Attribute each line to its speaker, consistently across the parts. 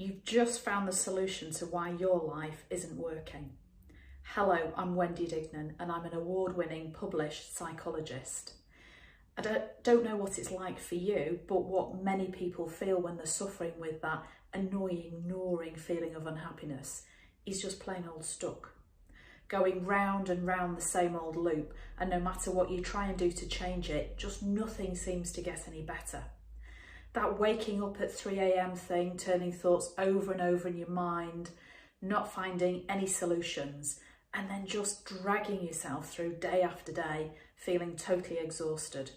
Speaker 1: You've just found the solution to why your life isn't working. Hello, I'm Wendy Dignan and I'm an award-winning published psychologist. I don't know what it's like for you, but what many people feel when they're suffering with that annoying, gnawing feeling of unhappiness is just plain old stuck. Going round and round the same old loop, and no matter what you try and do to change it, just nothing seems to get any better. That waking up at 3 a.m. thing, turning thoughts over and over in your mind, not finding any solutions, and then just dragging yourself through day after day, feeling totally exhausted.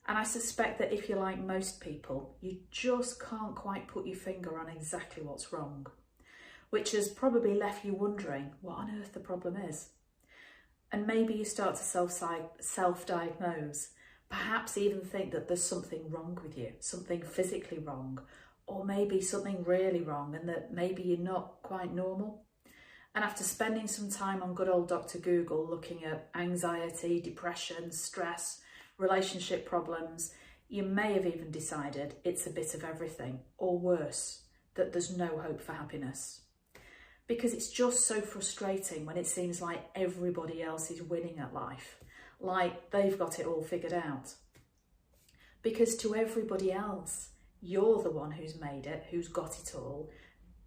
Speaker 1: And I suspect that if you're like most people, you just can't quite put your finger on exactly what's wrong, which has probably left you wondering what on earth the problem is. And maybe you start to self-diagnose, perhaps even think that there's something wrong with you, something physically wrong, or maybe something really wrong and that maybe you're not quite normal. And after spending some time on good old Dr. Google looking at anxiety, depression, stress, relationship problems, you may have even decided it's a bit of everything, or worse, that there's no hope for happiness. Because it's just so frustrating when it seems like everybody else is winning at life, like they've got it all figured out. Because to everybody else, you're the one who's made it, who's got it all,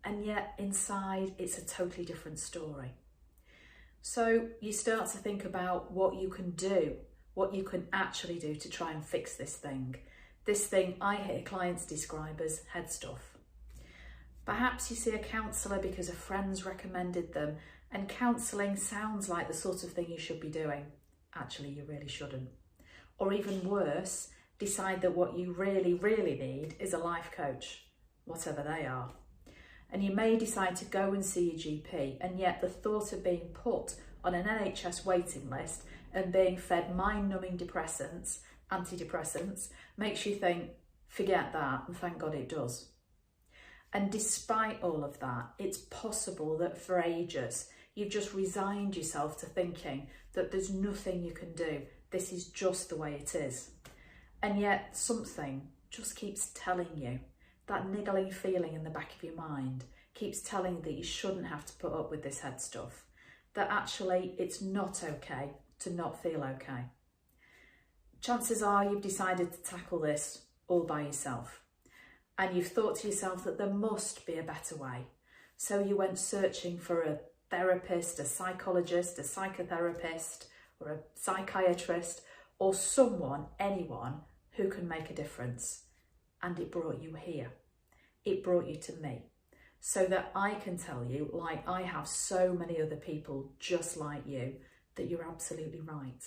Speaker 1: and yet inside it's a totally different story. So you start to think about what you can do, what you can actually do to try and fix this thing I hear clients describe as head stuff. Perhaps you see a counsellor because a friend's recommended them, and counselling sounds like the sort of thing you should be doing. Actually, you really shouldn't. Or even worse, decide that what you really, really need is a life coach, whatever they are. And you may decide to go and see your GP, and yet the thought of being put on an NHS waiting list and being fed mind-numbing antidepressants, makes you think, forget that, and thank God it does. And despite all of that, it's possible that for ages you've just resigned yourself to thinking that there's nothing you can do. This is just the way it is. And yet something just keeps telling you, that niggling feeling in the back of your mind keeps telling you that you shouldn't have to put up with this head stuff, that actually it's not okay to not feel okay. Chances are you've decided to tackle this all by yourself, and you've thought to yourself that there must be a better way. So you went searching for a therapist, a psychologist, a psychotherapist, or a psychiatrist, or anyone who can make a difference. And it brought you here. It brought you to me, so that I can tell you, like I have so many other people just like you, that you're absolutely right.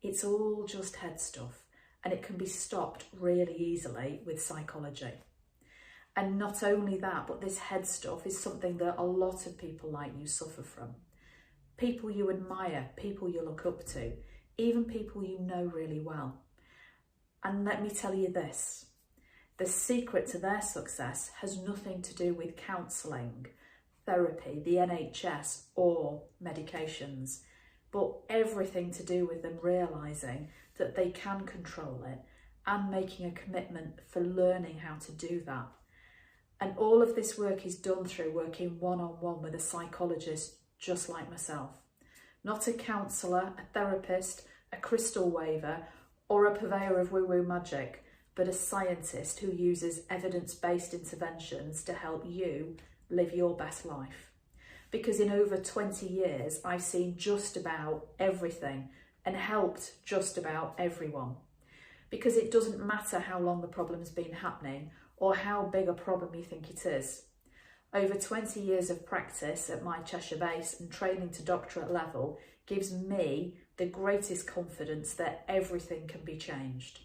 Speaker 1: It's all just head stuff, and it can be stopped really easily with psychology. And not only that, but this head stuff is something that a lot of people like you suffer from. People you admire, people you look up to, even people you know really well. And let me tell you this, the secret to their success has nothing to do with counselling, therapy, the NHS or medications, but everything to do with them realising that they can control it and making a commitment for learning how to do that. And all of this work is done through working one-on-one with a psychologist just like myself. Not a counsellor, a therapist, a crystal waver, or a purveyor of woo-woo magic, but a scientist who uses evidence-based interventions to help you live your best life. Because in over 20 years, I've seen just about everything and helped just about everyone. Because it doesn't matter how long the problem's been happening or how big a problem you think it is. Over 20 years of practice at my Cheshire base and training to doctorate level gives me the greatest confidence that everything can be changed.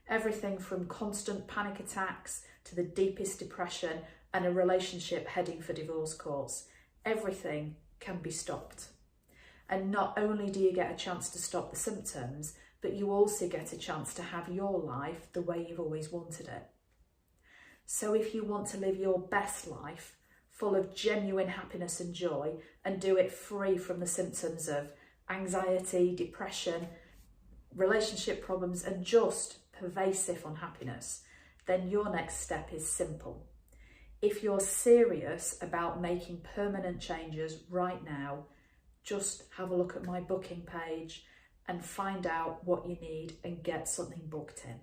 Speaker 1: Everything from constant panic attacks to the deepest depression and a relationship heading for divorce courts. Everything can be stopped. And not only do you get a chance to stop the symptoms, but you also get a chance to have your life the way you've always wanted it. So if you want to live your best life, full of genuine happiness and joy, and do it free from the symptoms of anxiety, depression, relationship problems, and just pervasive unhappiness, then your next step is simple. If you're serious about making permanent changes right now, just have a look at my booking page and find out what you need and get something booked in.